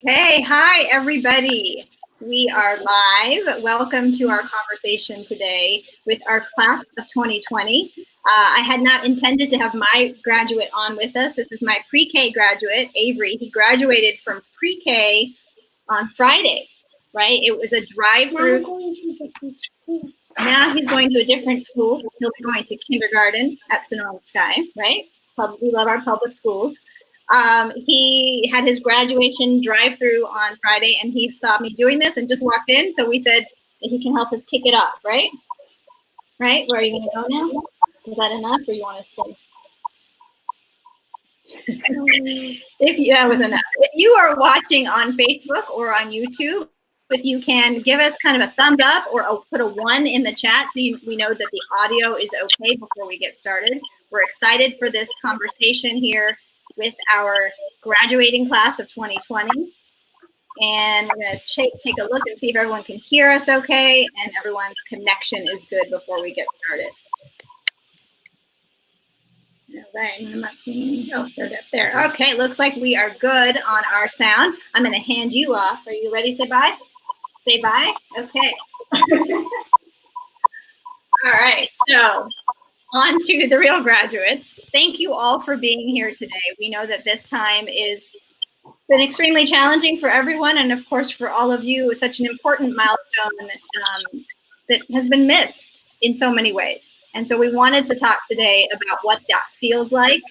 Hey, hi, everybody. We are live. Welcome to our conversation today with our class of 2020. I had not intended to have my graduate on with us. This is my pre-K graduate, Avery. He graduated from pre-K on Friday, right? It was a drive-through. Now going to a different school. Now he's going to a different school. He'll be going to kindergarten at Sonoma Sky, right? We love our public schools. He had his graduation drive-through on Friday, and he saw me doing this and just walked in. So we said that he can help us kick it off, right? Right? Where are you going to go now? Is that enough, or you want to stay? That was enough. If you are watching on Facebook or on YouTube, if you can give us kind of a thumbs up or put a 1 in the chat so we know that the audio is okay before we get started. We're excited for this conversation here with our graduating class of 2020. And we're going to take a look and see if everyone can hear us okay and everyone's connection is good before we get started. All right, I'm not seeing. Oh, they're up there. Okay, looks like we are good on our sound. I'm going to hand you off. Are you ready to say bye? Say bye? Okay. All right, so on to the real graduates. Thank you all for being here today. We know that this time is been extremely challenging for everyone, and of course for all of you. It's such an important milestone that has been missed in so many ways. And so we wanted to talk today about what that feels like.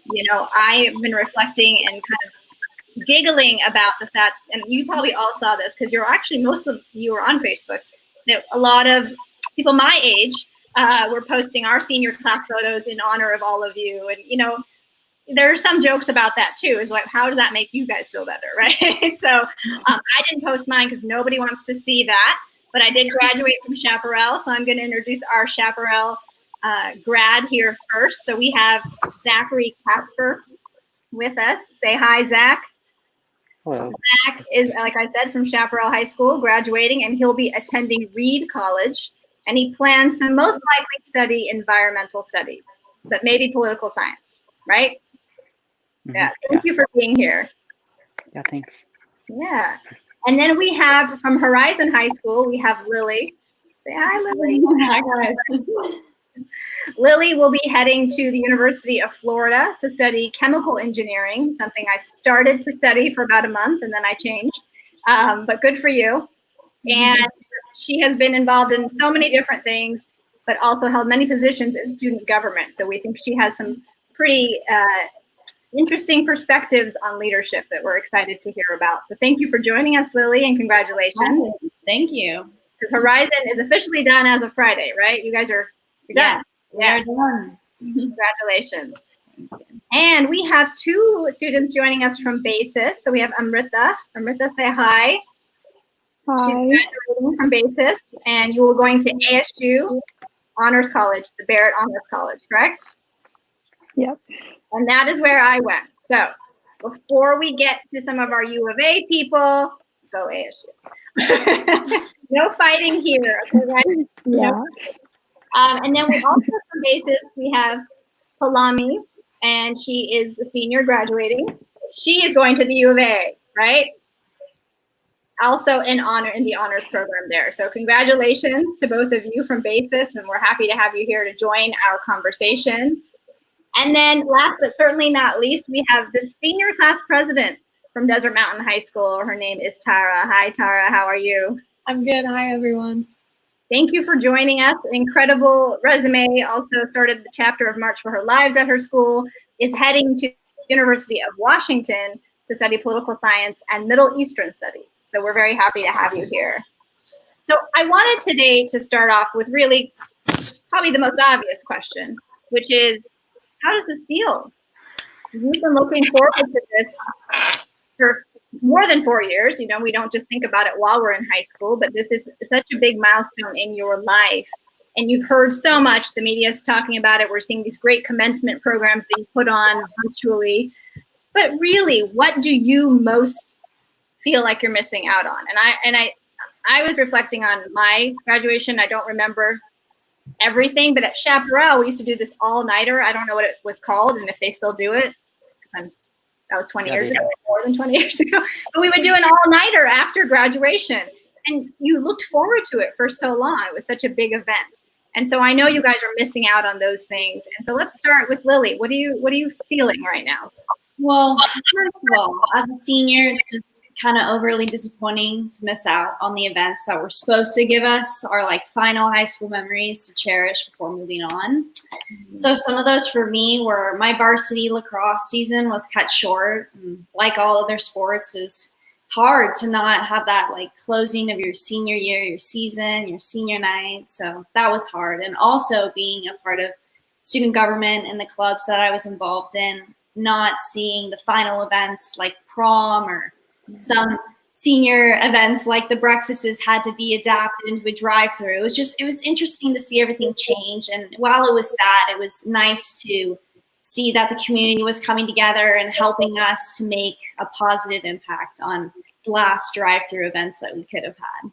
You know, I've been reflecting and kind of giggling about the fact, and you probably all saw this because you're actually, most of you are on Facebook, that a lot of people my age were posting our senior class photos in honor of all of you. And, you know, there are some jokes about that too, is like, how does that make you guys feel better, right? So I didn't post mine because nobody wants to see that, but I did graduate from Chaparral, so I'm going to introduce our Chaparral grad here first. So we have Zachary Casper with us. Say hi, Zach. Hello. Zach is, like I said, from Chaparral High School, graduating, and he'll be attending Reed College, and he plans to most likely study environmental studies, but maybe political science, right? Mm-hmm. Yeah, thank you for being here. Yeah, thanks. Yeah. And then we have from Horizon High School, we have Lily. Say hi, Lily. Hi, guys. Lily will be heading to the University of Florida to study chemical engineering, something I started to study for about a month and then I changed. But good for you. And she has been involved in so many different things, but also held many positions in student government. So we think she has some pretty interesting perspectives on leadership that we're excited to hear about. So thank you for joining us, Lily, and congratulations. Thank you. Because Horizon is officially done as of Friday, right? You guys are done. Yes. Done. Congratulations. And we have 2 students joining us from BASIS. So we have Amrita. Amrita, say hi. Hi. She's graduating from BASIS, and you are going to ASU Honors College, the Barrett Honors College, correct? Yep. And that is where I went. So before we get to some of our U of A people, go ASU. No fighting here. Okay, right? Yeah. And then we also from BASIS, we have Palami, and she is a senior graduating. She is going to the U of A, right? Also in the honors program there. So congratulations to both of you from BASIS, and we're happy to have you here to join our conversation. And then last but certainly not least, we have the senior class president from Desert Mountain High School. Her name is Tara. Hi, Tara. How are you? I'm good. Hi, everyone. Thank you for joining us. Incredible resume. Also started the chapter of March for Her Lives at her school, is heading to the University of Washington to study political science and Middle Eastern studies. So we're very happy to have you here. So I wanted today to start off with really probably the most obvious question, which is, how does this feel? We've been looking forward to this for more than 4 years. You know, we don't just think about it while we're in high school, but this is such a big milestone in your life. And you've heard so much, the media is talking about it. We're seeing these great commencement programs that you put on virtually. But really, what do you most feel like you're missing out on? And I was reflecting on my graduation. I don't remember everything, but at Chaparral, we used to do this all-nighter. I don't know what it was called and if they still do it, because I'm That was 20 Yeah, years they ago, do. more than 20 years ago. But we would do an all-nighter after graduation. And you looked forward to it for so long. It was such a big event. And so I know you guys are missing out on those things. And so let's start with Lily. What are you feeling right now? Well, first of all, as a senior, it's just kind of overly disappointing to miss out on the events that were supposed to give us our like final high school memories to cherish before moving on. So some of those for me were my varsity lacrosse season was cut short. And like all other sports, is hard to not have that like closing of your senior year, your season, your senior night. So that was hard. And also being a part of student government and the clubs that I was involved in, not seeing the final events like prom or some senior events like the breakfasts had to be adapted into a drive-through. It was interesting to see everything change. And while it was sad, it was nice to see that the community was coming together and helping us to make a positive impact on the last drive-through events that we could have had.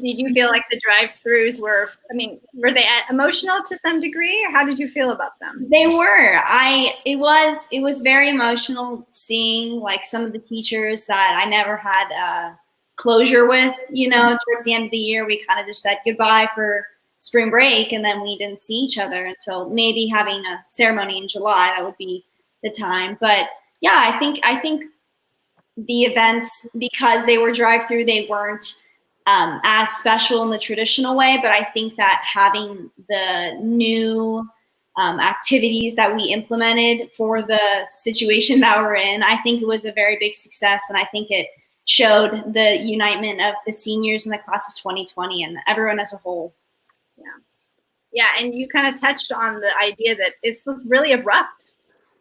Did you feel like the drive-throughs were they emotional to some degree, or how did you feel about them? They were. It was very emotional seeing like some of the teachers that I never had closure with, towards the end of the year. We kind of just said goodbye for spring break, and then we didn't see each other until maybe having a ceremony in July. That would be the time. But yeah, I think the events, because they were drive-through, they weren't as special in the traditional way, but I think that having the new activities that we implemented for the situation that we're in, I think it was a very big success, and I think it showed the unitement of the seniors in the class of 2020 and everyone as a whole. Yeah, and you kind of touched on the idea that it was really abrupt,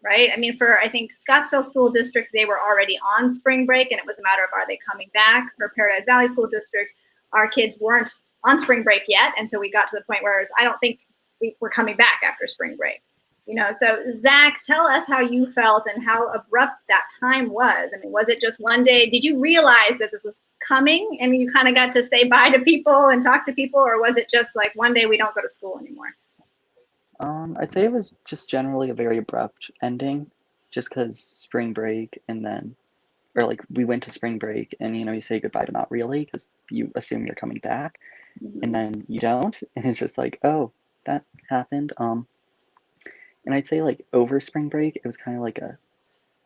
right? I think Scottsdale School District, they were already on spring break, and it was a matter of are they coming back. For Paradise Valley School District, our kids weren't on spring break yet, and so we got to the point where I don't think we're coming back after spring break. So Zach, tell us how you felt and how abrupt that time was. Was it just one day? Did you realize that this was coming and you kind of got to say bye to people and talk to people, or was it just like one day we don't go to school anymore? I'd say it was just generally a very abrupt ending, just because spring break we went to spring break and, you say goodbye, but not really, because you assume you're coming back, and then you don't, and it's just like, oh, that happened. And I'd say like over spring break, it was kind of like a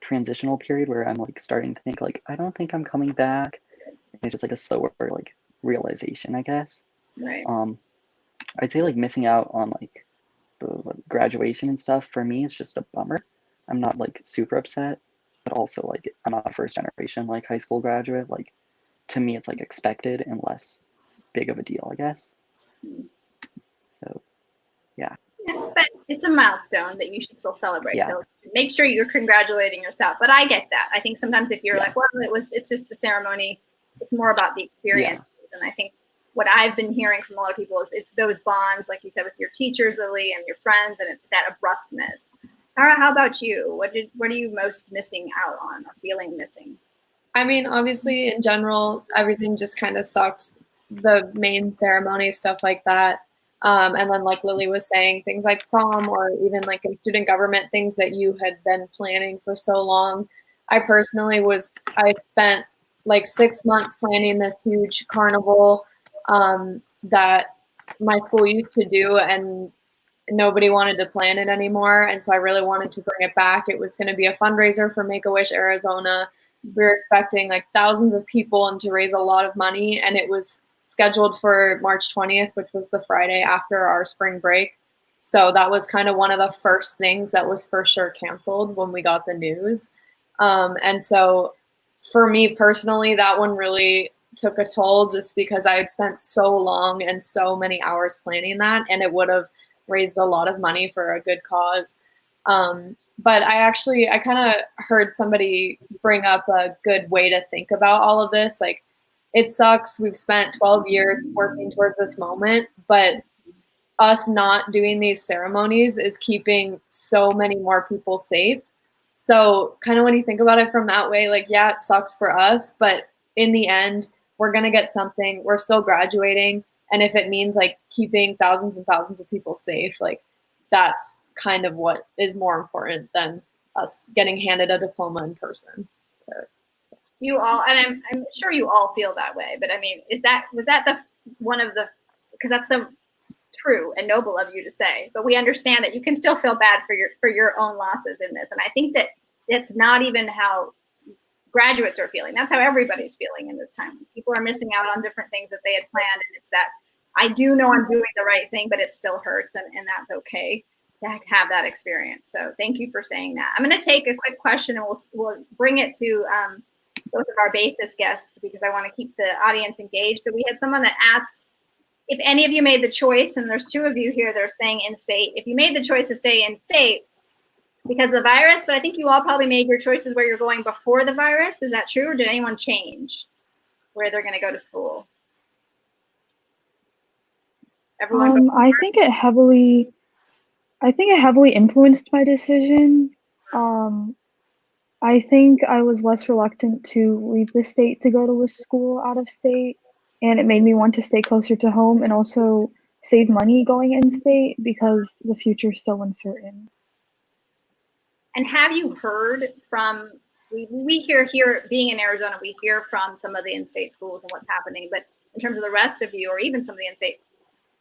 transitional period where I'm like starting to think like, I don't think I'm coming back. And it's just like a slower like realization, I guess. Right. I'd say like missing out on like the graduation and stuff, for me, it's just a bummer. I'm not like super upset, but also like I'm not a first generation like high school graduate. Like to me, it's like expected and less big of a deal, I guess. So, yeah. Yeah, but it's a milestone that you should still celebrate. Yeah. So make sure you're congratulating yourself. But I get that. I think sometimes if you're like, well, it's just a ceremony, it's more about the experiences. Yeah. And I think what I've been hearing from a lot of people is it's those bonds, like you said, with your teachers, Lily, and your friends, and it's that abruptness. Tara, how about you? What are you most missing out on or feeling missing? Obviously, in general, everything just kind of sucks. The main ceremony, stuff like that. And then like Lily was saying, things like prom or even like in student government, things that you had been planning for so long. I spent like 6 months planning this huge carnival that my school used to do, and nobody wanted to plan it anymore. And so I really wanted to bring it back. It was going to be a fundraiser for Make-A-Wish Arizona. We were expecting like thousands of people and to raise a lot of money. And it was scheduled for March 20th, which was the Friday after our spring break. So that was kind of one of the first things that was for sure canceled when we got the news. And so for me personally, that one really took a toll just because I had spent so long and so many hours planning that, and it would have raised a lot of money for a good cause. But I kind of heard somebody bring up a good way to think about all of this. Like, it sucks. We've spent 12 years working towards this moment, but us not doing these ceremonies is keeping so many more people safe. So kind of when you think about it from that way, like, yeah, it sucks for us, but in the end, we're going to get something. We're still graduating. And if it means like keeping thousands and thousands of people safe, like that's kind of what is more important than us getting handed a diploma in person. So Do you all, and I'm sure you all feel that way, but I mean, was that the one of the, because that's so true and noble of you to say, but we understand that you can still feel bad for your own losses in this. And I think that it's not even how graduates are feeling. That's how everybody's feeling in this time. People are missing out on different things that they had planned. And it's that I do know I'm doing the right thing, but it still hurts. And that's okay to have that experience. So thank you for saying that. I'm going to take a quick question and we'll bring it to both of our basis guests because I want to keep the audience engaged. So we had someone that asked if any of you made the choice, and there's 2 of you here that are staying in state. If you made the choice to stay in state because of the virus, but I think you all probably made your choices where you're going before the virus. Is that true? Or did anyone change where they're going to go to school? Everyone? I think it heavily influenced my decision. I think I was less reluctant to leave the state to go to a school out of state, and it made me want to stay closer to home and also save money going in state because the future is so uncertain. And have you heard from, we hear here, being in Arizona, we hear from some of the in-state schools and what's happening, but in terms of the rest of you, or even some of the in-state,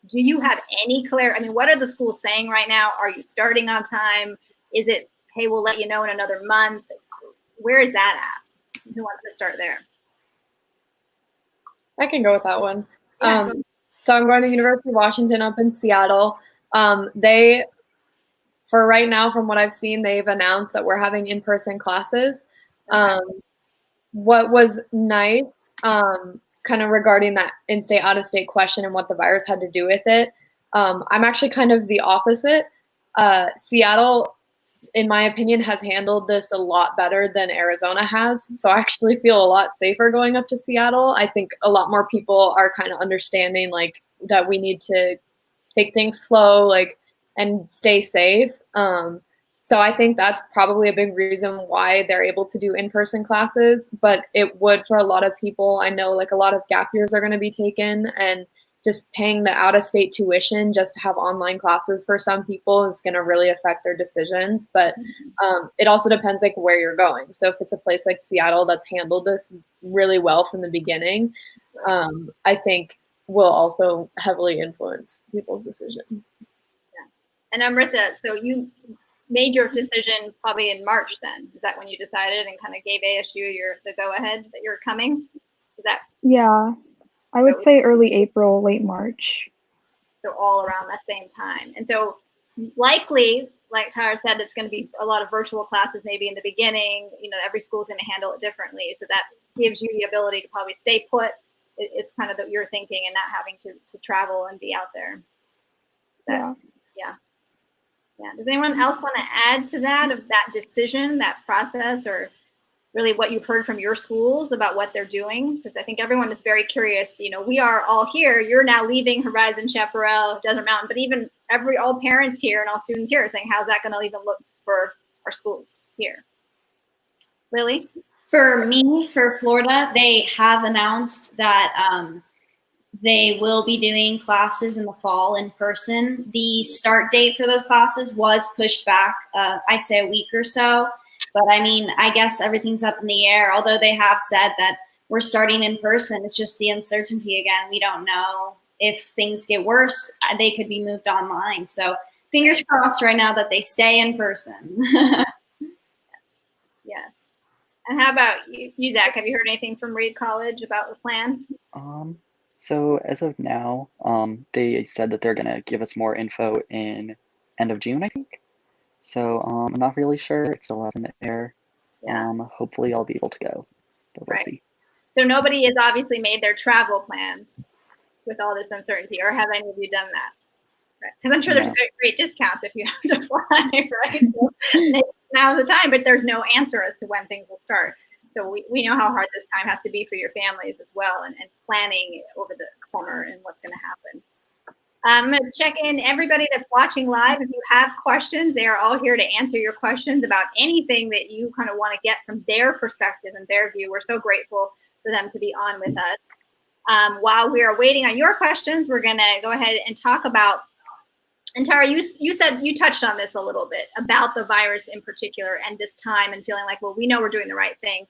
do you have any clarity? I mean, what are the schools saying right now? Are you starting on time? Is it, hey, we'll let you know in another month? Where is that at? Who wants to start there? I can go with that one. Yeah, So I'm going to University of Washington up in Seattle. They, for right now, from what I've seen, they've announced that we're having in-person classes. What was nice, kind of regarding that in-state, out-of-state question and what the virus had to do with it, I'm actually kind of the opposite. Seattle, in my opinion, has handled this a lot better than Arizona has. So I actually feel a lot safer going up to Seattle. I think a lot more people are kind of understanding like that we need to take things slow, like, and stay safe. So I think that's probably a big reason why they're able to do in-person classes, but it would for a lot of people. I know like a lot of gap years are going to be taken, and just paying the out-of-state tuition just to have online classes for some people is going to really affect their decisions. But it also depends like where you're going. So if it's a place like Seattle that's handled this really well from the beginning, I think will also heavily influence people's decisions. Yeah. And Amrita, so you made your decision probably in March then. Is that when you decided and kind of gave ASU the go-ahead that you're coming? Is that? Yeah, I would say early April, late March. So all around that same time. And so likely, like Tyra said, that's going to be a lot of virtual classes maybe in the beginning. You know, every school's going to handle it differently. So that gives you the ability to probably stay put is kind of what you're thinking and not having to travel and be out there. Yeah. Does anyone else want to add to that, of that decision, that process, or really what you've heard from your schools about what they're doing? Because I think everyone is very curious. You know, we are all here. You're now leaving Horizon, Chaparral, Desert Mountain, but even all parents here and all students here are saying, how's that going to even look for our schools here? Lily? For me, for Florida, they have announced that they will be doing classes in the fall in person. The start date for those classes was pushed back, I'd say a week or so. But I mean, I guess everything's up in the air, although they have said that we're starting in person. It's just the uncertainty again. We don't know if things get worse, they could be moved online. So fingers crossed right now that they stay in person. Yes. And how about you, Zach? Have you heard anything from Reed College about the plan? So as of now, they said that they're gonna give us more info in end of June, I think. So I'm not really sure. It's still up in the air. Yeah. Hopefully I'll be able to go, but we'll see. So nobody has obviously made their travel plans with all this uncertainty, or have any of you done that? Because I'm sure there's great discounts if you have to fly, right? So now's the time, but there's no answer as to when things will start. So we know how hard this time has to be for your families as well, and planning over the summer and what's going to happen. I'm going to check in everybody that's watching live. If you have questions, they are all here to answer your questions about anything that you kind of want to get from their perspective and their view. We're so grateful for them to be on with us. While we are waiting on your questions, we're going to go ahead and talk about And Tara, you said you touched on this a little bit about the virus in particular and this time and feeling like, well, we know we're doing the right thing.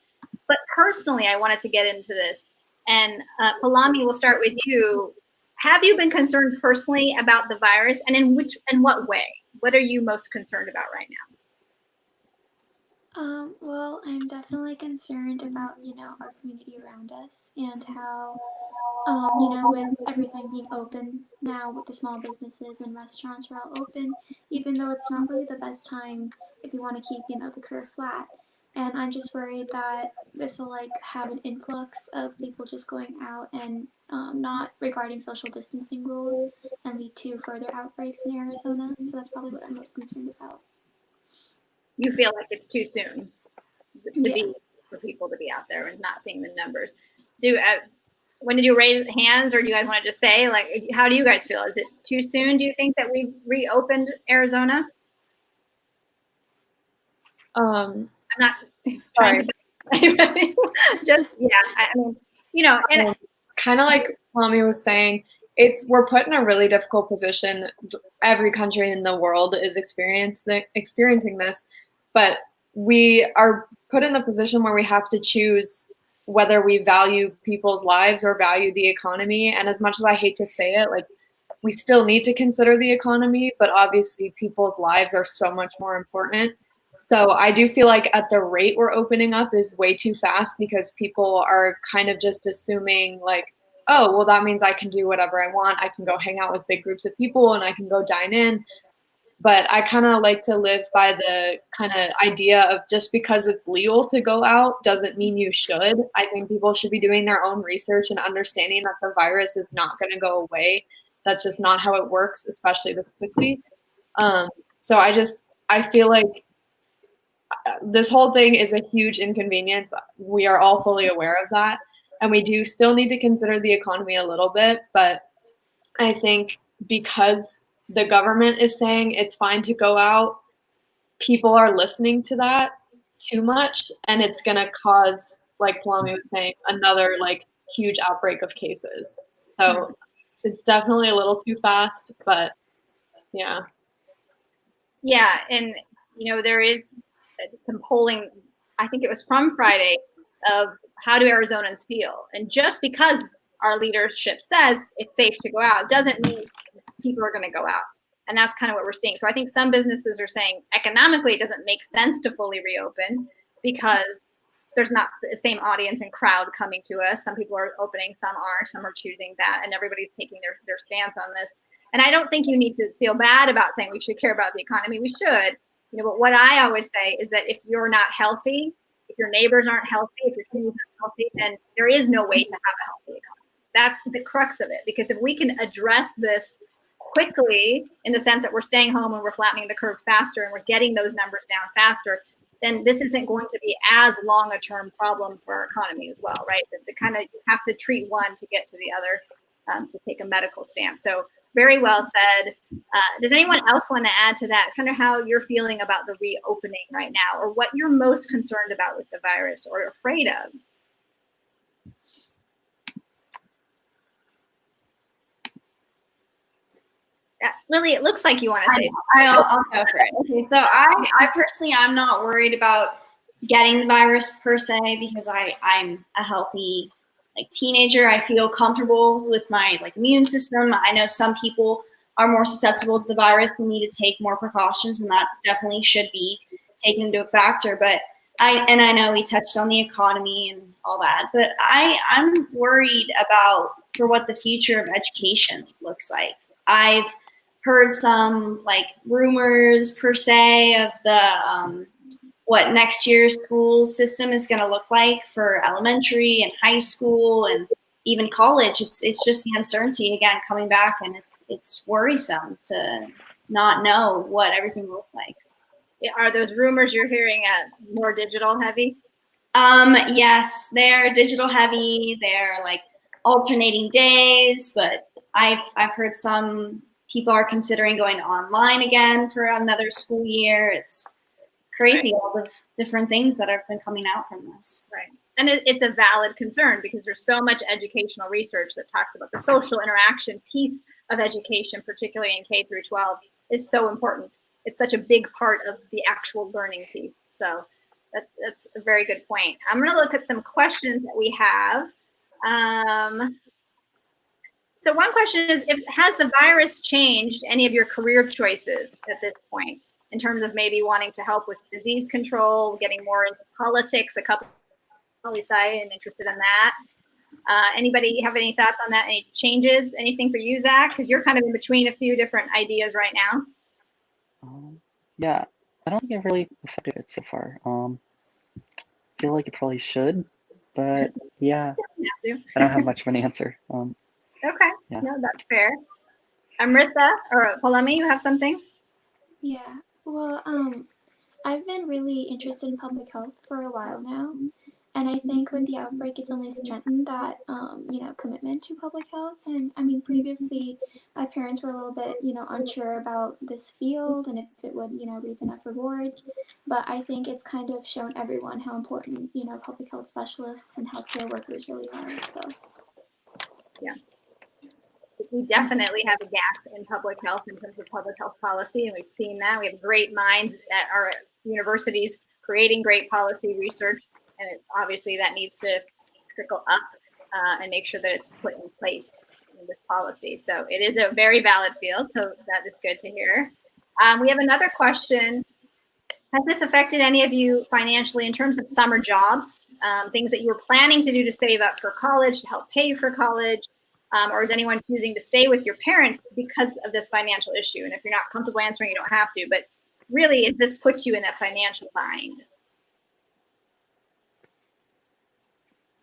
But personally, I wanted to get into this. And Palami, we'll start with you. Have you been concerned personally about the virus, and in what way? What are you most concerned about right now? Well, I'm definitely concerned about, our community around us and how, with everything being open now, with the small businesses and restaurants are all open, even though it's not really the best time if you want to keep, the curve flat. And I'm just worried that this will have an influx of people just going out and not regarding social distancing rules and lead to further outbreaks in Arizona. So that's probably what I'm most concerned about. You feel like it's too soon Yeah. for people to be out there and not seeing the numbers. When did you raise hands, or do you guys want to just say, like, how do you guys feel? Is it too soon? Do you think that we've reopened Arizona? I'm not trying to. Just I mean, and kind of like Palami was saying, we're put in a really difficult position. Every country in the world is experiencing this, but we are put in the position where we have to choose whether we value people's lives or value the economy. And as much as I hate to say it, like, we still need to consider the economy, but obviously people's lives are so much more important. So I do feel like at the rate we're opening up is way too fast, because people are kind of just assuming like, oh, well, that means I can do whatever I want. I can go hang out with big groups of people and I can go dine in. But I kind of like to live by the kind of idea of just because it's legal to go out doesn't mean you should. I think people should be doing their own research and understanding that the virus is not going to go away. That's just not how it works, especially this quickly. So I feel like this whole thing is a huge inconvenience. We are all fully aware of that. And we do still need to consider the economy a little bit. But I think because the government is saying it's fine to go out, people are listening to that too much, and it's going to cause, like Palami was saying, another like huge outbreak of cases. So it's definitely a little too fast, but yeah. Yeah, and there is some polling, I think it was from Friday, of how do Arizonans feel. And just because our leadership says it's safe to go out doesn't mean people are going to go out. And that's kind of what we're seeing. So I think some businesses are saying economically it doesn't make sense to fully reopen because there's not the same audience and crowd coming to us. Some people are opening, some aren't, some are choosing that, and everybody's taking their stance on this. And I don't think you need to feel bad about saying we should care about the economy. We should, but what I always say is that if you're not healthy, if your neighbors aren't healthy, if your community's not healthy, then there is no way to have a healthy economy. That's the crux of it. Because if we can address this quickly, in the sense that we're staying home and we're flattening the curve faster and we're getting those numbers down faster, then this isn't going to be as long a term problem for our economy as well, right? The kind of, you have to treat one to get to the other, to take a medical stance. So very well said. Does anyone else want to add to that, kind of how you're feeling about the reopening right now, or what you're most concerned about with the virus or afraid of? Lily, it looks like you want to say I'll go for it. Okay, so I personally, I'm not worried about getting the virus per se, because I'm a healthy teenager. I feel comfortable with my immune system. I know some people are more susceptible to the virus and need to take more precautions, and that definitely should be taken into a factor. But I know we touched on the economy and all that, but I'm worried about for what the future of education looks like. I've heard some rumors per se of the what next year's school system is going to look like for elementary and high school and even college. It's just the uncertainty again coming back, and it's worrisome to not know what everything will look like. Are those rumors you're hearing more digital heavy? Yes, they're digital heavy. They're alternating days, but I've heard some people are considering going online again for another school year. It's crazy, all the different things that have been coming out from this. Right. And it's a valid concern because there's so much educational research that talks about the social interaction piece of education, particularly in K through 12, is so important. It's such a big part of the actual learning piece. So that's a very good point. I'm going to look at some questions that we have. So one question is, has the virus changed any of your career choices at this point in terms of maybe wanting to help with disease control, getting more into politics? A couple poli-sci and interested in that. Anybody have any thoughts on that? Any changes? Anything for you, Zach? Because you're kind of in between a few different ideas right now. Yeah, I don't think I've really affected it so far. Feel like it probably should, but yeah, I don't have much of an answer. Okay, yeah. No, that's fair. Amrita or Palami, you have something? Yeah, well, I've been really interested in public health for a while now, and I think with the outbreak, it's only strengthened that, commitment to public health. And I mean, previously, my parents were a little bit, unsure about this field and if it would, reap enough rewards. But I think it's kind of shown everyone how important, public health specialists and healthcare workers really are. So, yeah. We definitely have a gap in public health in terms of public health policy, and we've seen that. We have great minds at our universities creating great policy research, and obviously that needs to trickle up and make sure that it's put in place with policy. So it is a very valid field, so that is good to hear. We have another question. Has this affected any of you financially in terms of summer jobs, things that you were planning to do to save up for college, to help pay for college? Or is anyone choosing to stay with your parents because of this financial issue? And if you're not comfortable answering, you don't have to. But really, has this put you in a financial bind?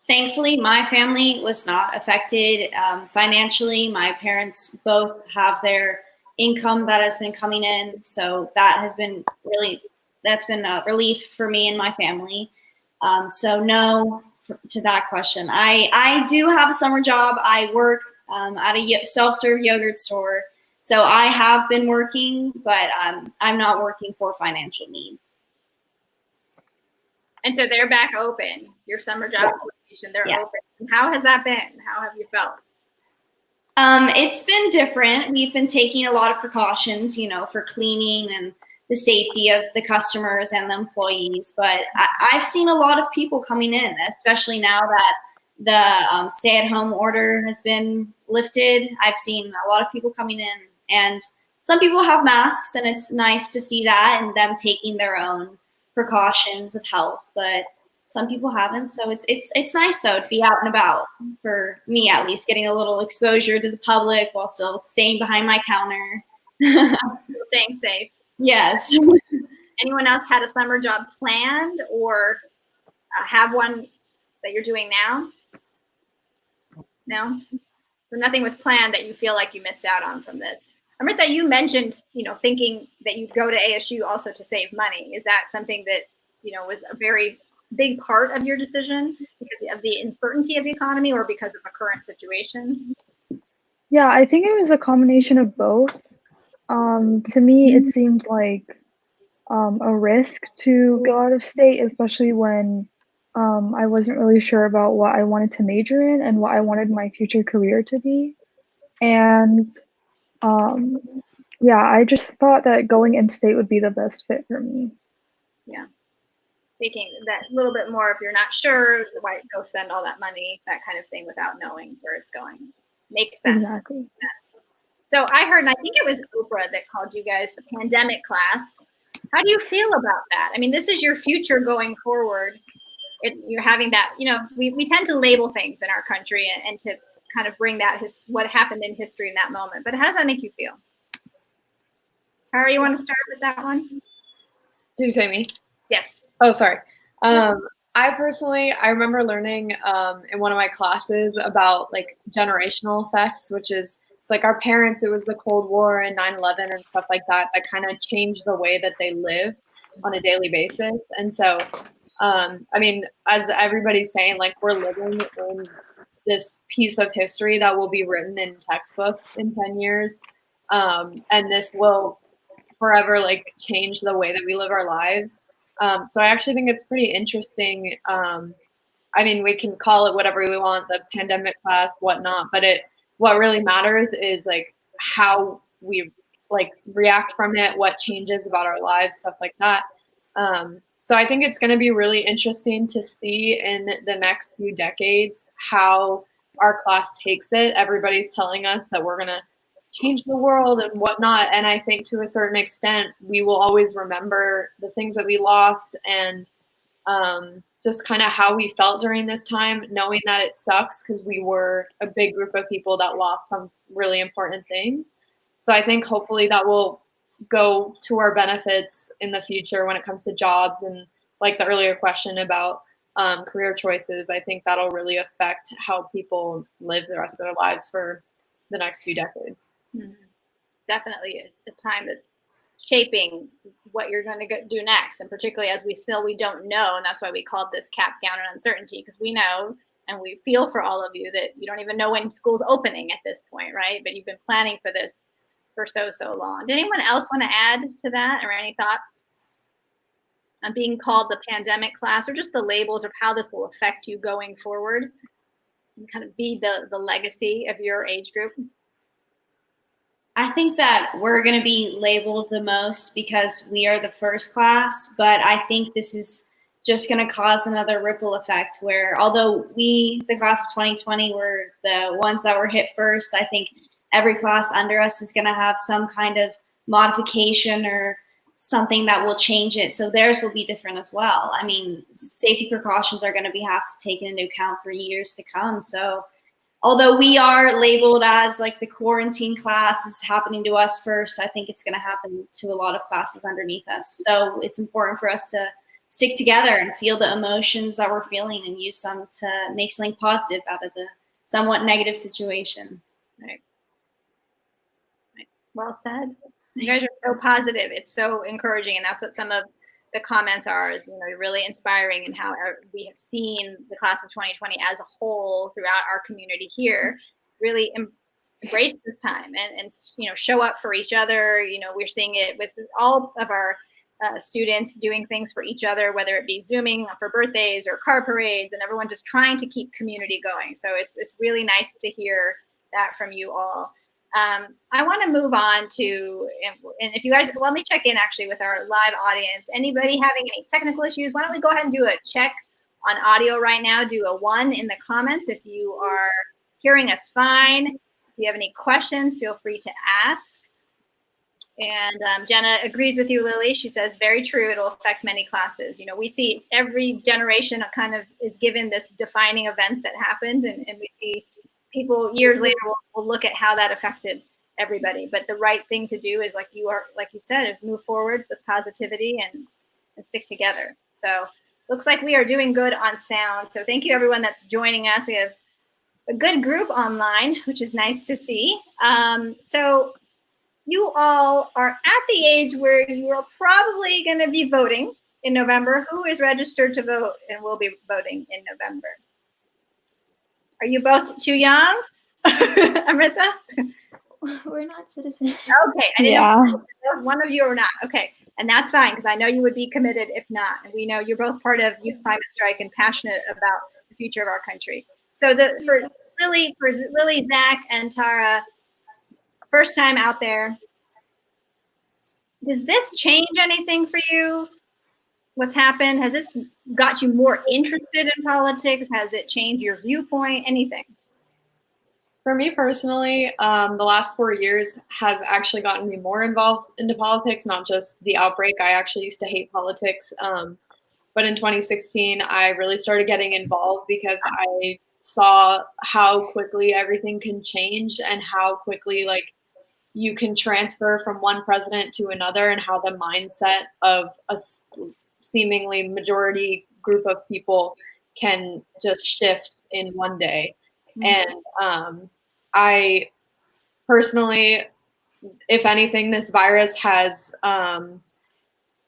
Thankfully, my family was not affected financially. My parents both have their income that has been coming in. So that has been that's been a relief for me and my family. So no, to that question. I do have a summer job. I work at a self-serve yogurt store. So I have been working, but I'm not working for financial need. And so they're back open. Your summer job application, they're open. How has that been? How have you felt? It's been different. We've been taking a lot of precautions, for cleaning and the safety of the customers and the employees. But I've seen a lot of people coming in, especially now that the stay-at-home order has been lifted. I've seen a lot of people coming in, and some people have masks, and it's nice to see that and them taking their own precautions of health. But some people haven't, so it's nice though to be out and about, for me at least, getting a little exposure to the public while still staying behind my counter. Staying safe. Yes. Anyone else had a summer job planned or have one that you're doing now? No? So nothing was planned that you feel like you missed out on from this. Amrita, you mentioned, thinking that you'd go to ASU also to save money. Is that something that, was a very big part of your decision because of the uncertainty of the economy or because of the current situation? Yeah, I think it was a combination of both. To me, it seemed like a risk to go out of state, especially when I wasn't really sure about what I wanted to major in and what I wanted my future career to be. And yeah, I just thought that going in state would be the best fit for me. Yeah. Taking that little bit more, if you're not sure, why go spend all that money, that kind of thing, without knowing where it's going. Makes sense. Exactly. So I heard, and I think it was Oprah that called you guys the pandemic class. How do you feel about that? I mean, this is your future going forward. You're having that, we tend to label things in our country and to kind of bring that what happened in history in that moment. But how does that make you feel? Tara, you want to start with that one? Did you say me? Yes. Oh, sorry. I remember learning in one of my classes about like generational effects, which is, it's like our parents, it was the Cold War and 9/11 and stuff like that kind of changed the way that they live on a daily basis. And so, I mean, as everybody's saying, like, we're living in this piece of history that will be written in textbooks in 10 years. And this will forever like change the way that we live our lives. So I actually think it's pretty interesting I mean, we can call it whatever we want, the pandemic class, whatnot, but what really matters is like how we like react from it, what changes about our lives, stuff like that. So I think it's going to be really interesting to see in the next few decades how our class takes it. Everybody's telling us that we're going to change the world and whatnot. And I think to a certain extent, we will always remember the things that we lost and just kind of how we felt during this time, knowing that it sucks because we were a big group of people that lost some really important things. So I think hopefully that will go to our benefits in the future when it comes to jobs and like the earlier question about career choices. I think that'll really affect how people live the rest of their lives for the next few decades. Mm-hmm. Definitely a time that's shaping what you're going to do next, and particularly as we don't know, and that's why we called this cap, gown, and uncertainty, because we know and we feel for all of you that you don't even know when school's opening at this point, right? But you've been planning for this for so long. Did anyone else want to add to that, or any thoughts on being called the pandemic class, or just the labels of how this will affect you going forward and kind of be the legacy of your age group? I think that we're going to be labeled the most because we are the first class, but I think this is just going to cause another ripple effect where although we, the class of 2020, were the ones that were hit first, I think every class under us is going to have some kind of modification or something that will change it. So theirs will be different as well. I mean, safety precautions are going to have to take into account for years to come. So although we are labeled as like the quarantine class is happening to us first, I think it's going to happen to a lot of classes underneath us. So it's important for us to stick together and feel the emotions that we're feeling and use some to make something positive out of the somewhat negative situation. Right. Well said. You guys are so positive. It's so encouraging, and that's what some of the comments are, is, really inspiring, and how we have seen the class of 2020 as a whole throughout our community here really embrace this time and show up for each other. We're seeing it with all of our students doing things for each other, whether it be Zooming for birthdays or car parades, and everyone just trying to keep community going. So it's really nice to hear that from you all. I want to move on to, and if you guys, let me check in actually with our live audience. Anybody having any technical issues? Why don't we go ahead and do a check on audio right now? Do a 1 in the comments if you are hearing us fine. If you have any questions, feel free to ask. And Jenna agrees with you, Lily. She says, very true. It'll affect many classes. We see every generation kind of is given this defining event that happened, and we see people years later will look at how that affected everybody. But the right thing to do is, like you said, is move forward with positivity and stick together. So looks like we are doing good on sound. So thank you everyone that's joining us. We have a good group online, which is nice to see. So you all are at the age where you are probably going to be voting in November. Who is registered to vote and will be voting in November? Are you both too young? Amrita? We're not citizens. Okay, I didn't know if one of you or not. Okay, and that's fine, because I know you would be committed if not. And we know you're both part of Youth Climate Strike and passionate about the future of our country. So for Lily, Zach, and Tara, first time out there, does this change anything for you? What's happened? Has this got you more interested in politics? Has it changed your viewpoint? Anything? For me personally, the last 4 years has actually gotten me more involved into politics, not just the outbreak. I actually used to hate politics. But in 2016, I really started getting involved because I saw how quickly everything can change and how quickly you can transfer from one president to another, and how the mindset of a seemingly majority group of people can just shift in one day. Mm-hmm. And I personally, if anything, this virus has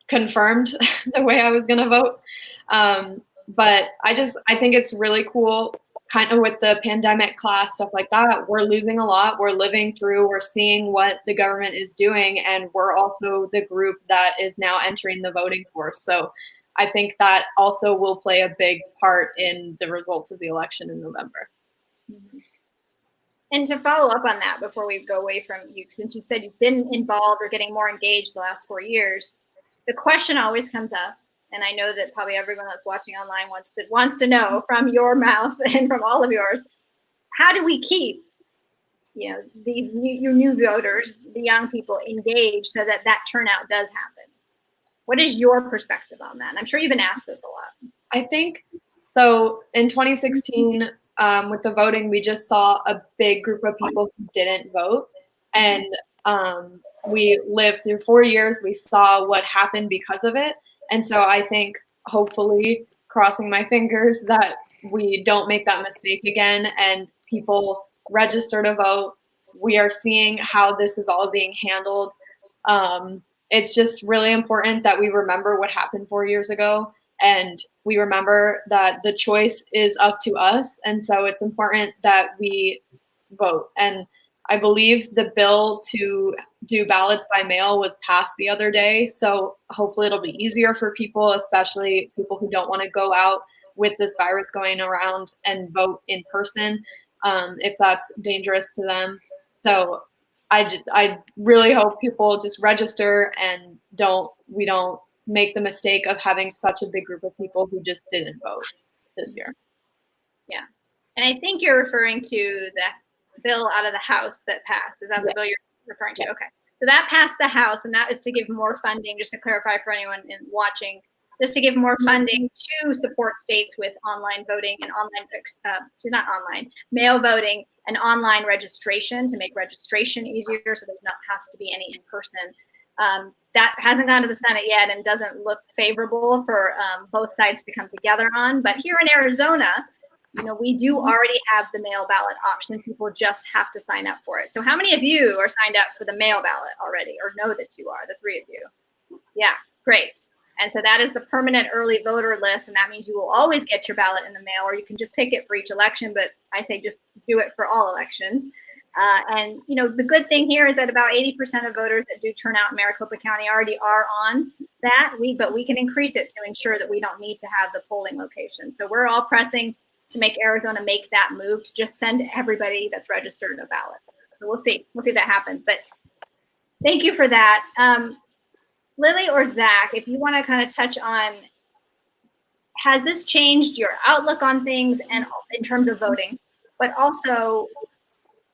confirmed the way I was going to vote. But I think it's really cool, kind of with the pandemic class, stuff like that. We're losing a lot. We're living through, we're seeing what the government is doing. And we're also the group that is now entering the voting force. So I think that also will play a big part in the results of the election in November. And to follow up on that before we go away from you, since you said you've been involved or getting more engaged the last 4 years, the question always comes up, and I know that probably everyone that's watching online wants to know from your mouth and from all of yours, how do we keep these new voters, the young people, engaged so that that turnout does happen? What is your perspective on that? And I'm sure you've been asked this a lot. I think so. In 2016, with the voting, we just saw a big group of people who didn't vote, and we lived through 4 years. We saw what happened because of it, and so I think, hopefully, crossing my fingers, that we don't make that mistake again, and people register to vote. We are seeing how this is all being handled. It's just really important that we remember what happened 4 years ago, and we remember that the choice is up to us. And so it's important that we vote. And I believe the bill to do ballots by mail was passed the other day. So hopefully it'll be easier for people, especially people who don't want to go out with this virus going around and vote in person, if that's dangerous to them. So I really hope people just register and we don't make the mistake of having such a big group of people who just didn't vote this year. Yeah. And I think you're referring to the bill out of the House that passed. Is that the bill you're referring to? Okay. So that passed the House, and that is to give more funding, just to clarify for anyone watching, just to give more funding to support states with online voting and not online, mail voting and online registration, to make registration easier so there's not has to be any in person. That hasn't gone to the Senate yet and doesn't look favorable for both sides to come together on. But here in Arizona, we do already have the mail ballot option. People just have to sign up for it. So how many of you are signed up for the mail ballot already, or know that you are, the 3 of you? Yeah, great. And so that is the permanent early voter list, and that means you will always get your ballot in the mail, or you can just pick it for each election, but I say just do it for all elections. And the good thing here is that about 80% of voters that do turn out in Maricopa County already are on that, but we can increase it to ensure that we don't need to have the polling location. So we're all pressing to make Arizona make that move to just send everybody that's registered a ballot. So we'll see if that happens. But thank you for that. Lily or Zach, if you want to kind of touch on, has this changed your outlook on things and in terms of voting, but also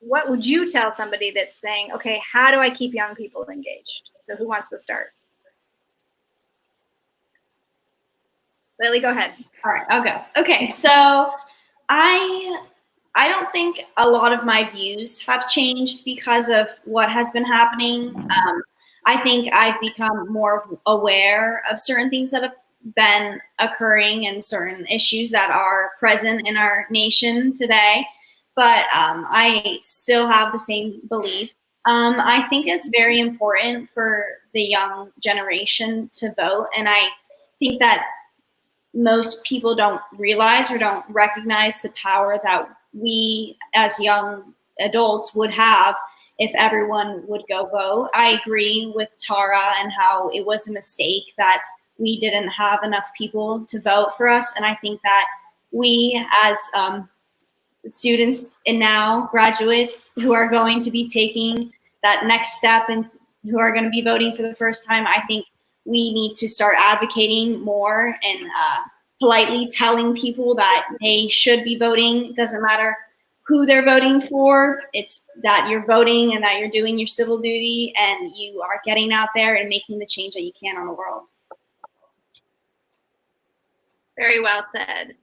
what would you tell somebody that's saying, okay, how do I keep young people engaged? So who wants to start? Lily, go ahead. All right, I'll go. Okay, so I don't think a lot of my views have changed because of what has been happening. I think I've become more aware of certain things that have been occurring and certain issues that are present in our nation today. But I still have the same beliefs. I think it's very important for the young generation to vote. And I think that most people don't realize or don't recognize the power that we as young adults would have if everyone would go vote. I agree with Tara and how it was a mistake that we didn't have enough people to vote for us. And I think that we as students and now graduates who are going to be taking that next step and who are going to be voting for the first time, I think we need to start advocating more and politely telling people that they should be voting. It doesn't matter who they're voting for. It's that you're voting and that you're doing your civil duty and you are getting out there and making the change that you can on the world. Very well said.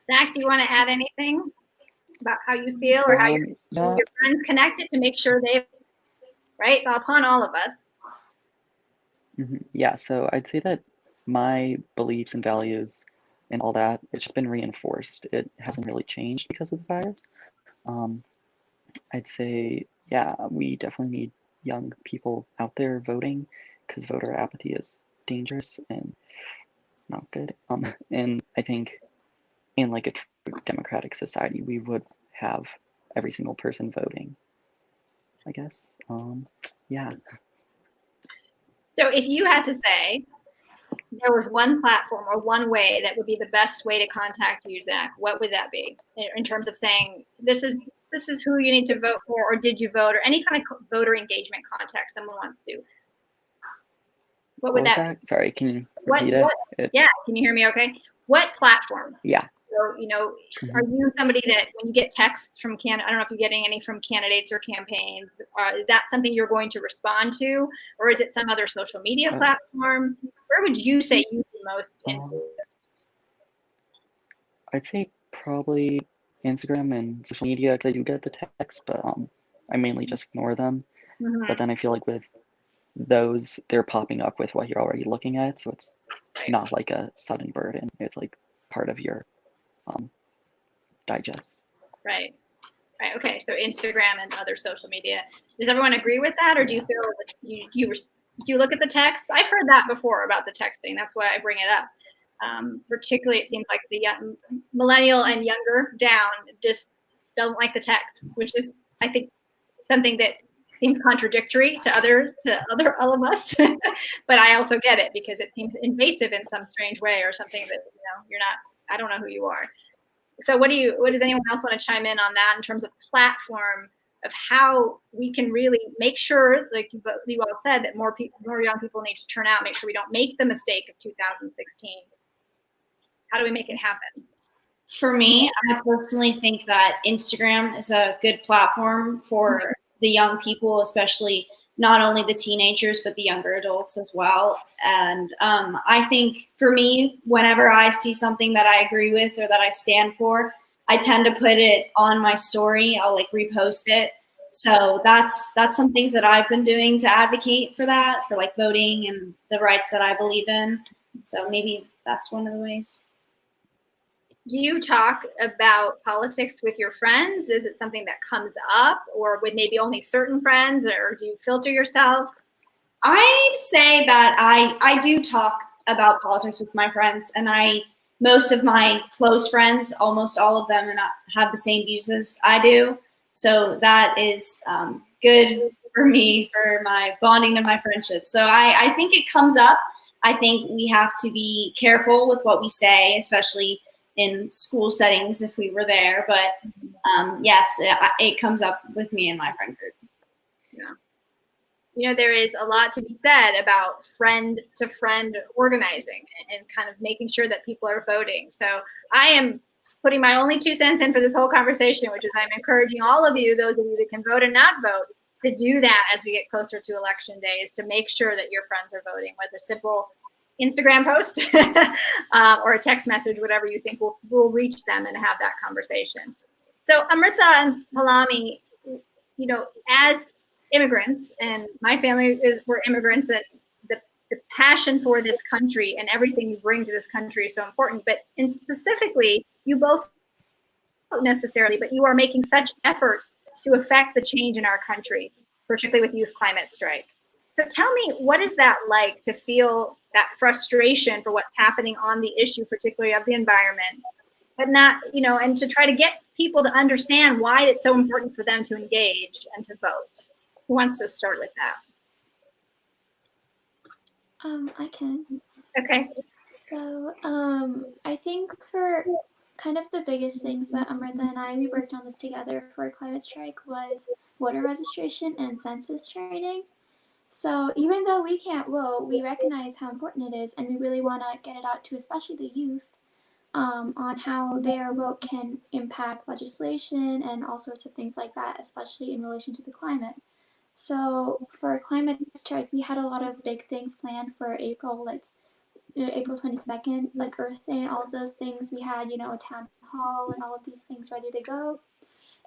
Zach, do you want to add anything about how you feel or how your friends connected to make sure right? It's upon all of us. Yeah, so I'd say that my beliefs and values and all that, it's just been reinforced. It hasn't really changed because of the virus. I'd say, yeah, we definitely need young people out there voting because voter apathy is dangerous and not good. And I think in like a true democratic society, we would have every single person voting, I guess. Yeah. So if you had to say, there was one platform or one way that would be the best way to contact you, Zach, what would that be in terms of saying this is who you need to vote for, or did you vote, or any kind of voter engagement contact someone wants to? What would was that be? Sorry, can you What, repeat what, it? yeah, can you hear me okay? What platform? Yeah. So, are you somebody that when you get texts from I don't know if you're getting any from candidates or campaigns, is that something you're going to respond to, or is it some other social media platform? Where would you say you the most influenced? I'd say probably Instagram and social media, because I do get the text, but I mainly just ignore them. Mm-hmm. But then I feel like with those, they're popping up with what you're already looking at, so it's not like a sudden burden. It's like part of your digest. Right. Okay. So Instagram and other social media. Does everyone agree with that, or do you feel like you look at the text? I've heard that before about the texting. That's why I bring it up. Particularly, it seems like the young, millennial and younger down just don't like the text, which is, I think, something that seems contradictory to all of us. But I also get it because it seems invasive in some strange way, or something that you're not. I don't know who you are. So what does anyone else want to chime in on that in terms of platform of how we can really make sure, like you all said, that more young people need to turn out, make sure we don't make the mistake of 2016. How do we make it happen? For me, I personally think that Instagram is a good platform for the young people, especially not only the teenagers, but the younger adults as well. And I think for me, whenever I see something that I agree with or that I stand for, I tend to put it on my story. I'll like repost it. So that's some things that I've been doing to advocate for that, for like voting and the rights that I believe in. So maybe that's one of the ways. Do you talk about politics with your friends? Is it something that comes up, or with maybe only certain friends, or do you filter yourself? I'd say that I do talk about politics with my friends, and most of my close friends, almost all of them, have the same views as I do. So that is good for me, for my bonding and my friendship. So I think it comes up. I think we have to be careful with what we say, especially in school settings if we were there. But yes, it comes up with me and my friend group. Yeah. There is a lot to be said about friend-to-friend organizing and kind of making sure that people are voting. So I am putting my only 2 cents in for this whole conversation, which is I'm encouraging all of you, those of you that can vote and not vote, to do that as we get closer to election day, is to make sure that your friends are voting, whether simple Instagram post or a text message, whatever you think will reach them and have that conversation. So Amrita and Palami, as immigrants, and my family we're immigrants, and the passion for this country and everything you bring to this country is so important. But specifically, you both don't necessarily, but you are making such efforts to affect the change in our country, particularly with Youth Climate Strike. So tell me, what is that like to feel that frustration for what's happening on the issue, particularly of the environment, but not, and to try to get people to understand why it's so important for them to engage and to vote? Who wants to start with that? I can. Okay. So, I think for kind of the biggest things that Amrita and we worked on this together for Climate Strike was voter registration and census training. So even though we can't vote, we recognize how important it is, and we really want to get it out to especially the youth on how their vote can impact legislation and all sorts of things like that, especially in relation to the climate. So for Climate Strike, we had a lot of big things planned for April, like April 22nd, like Earth Day and all of those things. We had, a town hall and all of these things ready to go.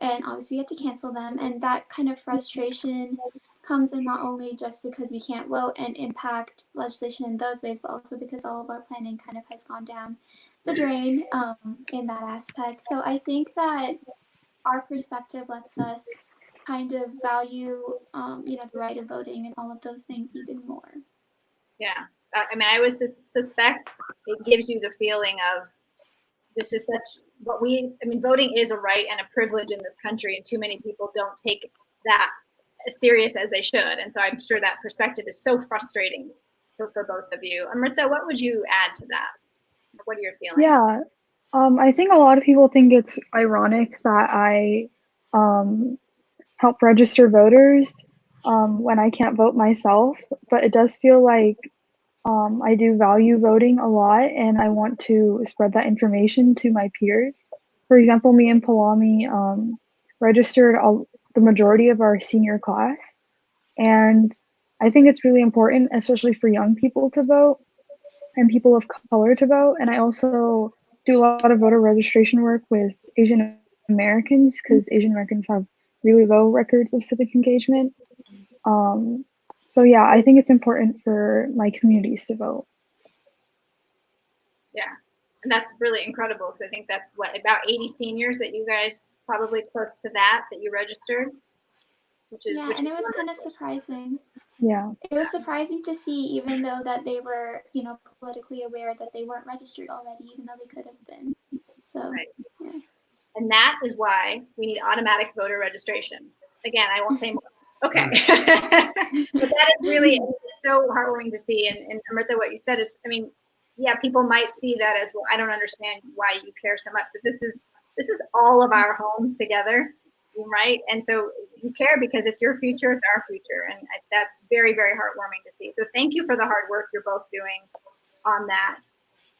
And obviously we had to cancel them. And that kind of frustration comes in not only just because we can't vote and impact legislation in those ways, but also because all of our planning kind of has gone down the drain in that aspect. So I think that our perspective lets us kind of value, the right of voting and all of those things even more. Yeah. I always suspect it gives you the feeling of this is voting is a right and a privilege in this country, and too many people don't take that as serious as they should. And so I'm sure that perspective is so frustrating for both of you. Amrita, what would you add to that? What are your feelings? Yeah, I think a lot of people think it's ironic that I help register voters when I can't vote myself, but it does feel like I do value voting a lot and I want to spread that information to my peers. For example, me and Palami registered the majority of our senior class, and I think it's really important, especially for young people to vote and people of color to vote. And I also do a lot of voter registration work with Asian Americans because Asian Americans have really low records of civic engagement. So yeah, I think it's important for my communities to vote. Yeah, and that's really incredible because I think that's about 80 seniors that you guys probably close to that you registered, which is Yeah, and it was kind of surprising. Yeah. It was surprising to see, even though that they were, politically aware that they weren't registered already, even though they could have been. So, right. Yeah. And that is why we need automatic voter registration. Again, I won't say more. Okay. But that is really so heartwarming to see. And Amrita, what you said is, I mean, yeah, people might see that as, well, I don't understand why you care so much, but this is all of our home together, right? And so you care because it's your future, it's our future. And that's very, very heartwarming to see. So thank you for the hard work you're both doing on that.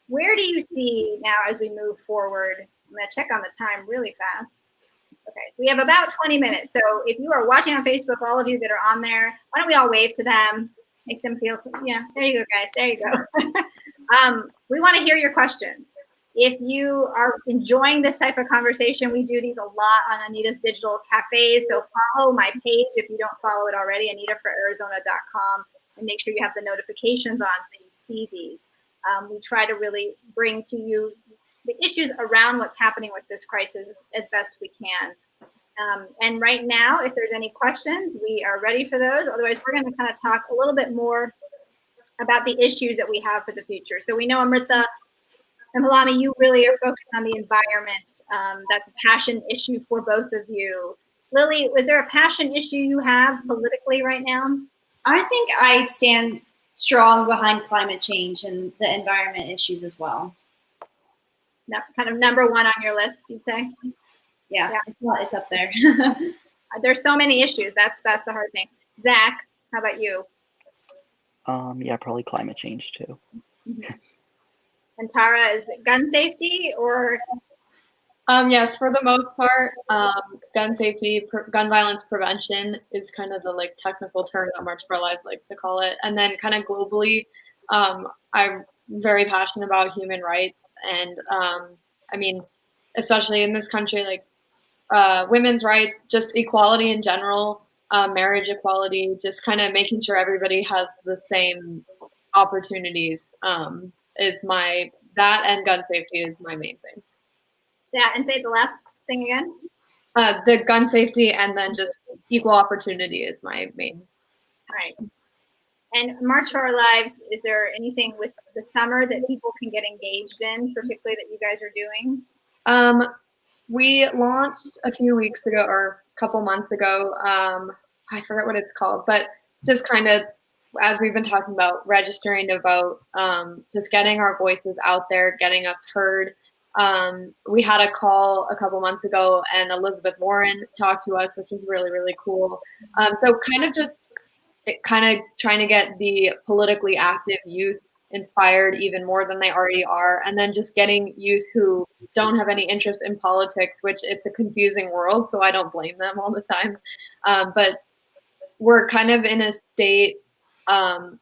Where do you see now as we move forward? I'm going to check on the time really fast. Okay, so we have about 20 minutes. So if you are watching on Facebook, all of you that are on there, why don't we all wave to them, make them feel, yeah, there you go, guys, there you go. We want to hear your questions. If you are enjoying this type of conversation, we do these a lot on Anita's Digital Cafes. So follow my page if you don't follow it already, anitafораrizona.com, and make sure you have the notifications on so you see these. We try to really bring to you the issues around what's happening with this crisis as best we can. And right now, if there's any questions, we are ready for those. Otherwise, we're going to kind of talk a little bit more about the issues that we have for the future. So we know, Amrita and Palami, you really are focused on the environment. That's a passion issue for both of you. Lily, is there a passion issue you have politically right now? I think I stand strong behind climate change and the environment issues as well. No, kind of number one on your list, you'd say? Yeah. It's up there. There's so many issues. That's the hard thing. Zach, how about you? Yeah, probably climate change too. Mm-hmm. And Tara, is it gun safety or? Yes, for the most part, gun safety, gun violence prevention is kind of the technical term that March for Our Lives likes to call it. And then kind of globally, I'm very passionate about human rights. And I mean, especially in this country, women's rights, just equality in general, marriage equality, just kind of making sure everybody has the same opportunities that and gun safety is my main thing. Yeah, and say the last thing again. The gun safety and then just equal opportunity is my main. All right. And March for Our Lives, is there anything with the summer that people can get engaged in, particularly that you guys are doing? We launched a few weeks ago or a couple months ago. I forget what it's called, but just kind of, as we've been talking about, registering to vote, just getting our voices out there, getting us heard. We had a call a couple months ago and Elizabeth Warren talked to us, which was really, really cool. So kind of trying to get the politically active youth inspired even more than they already are. And then just getting youth who don't have any interest in politics, which it's a confusing world. So I don't blame them all the time. But we're kind of in a state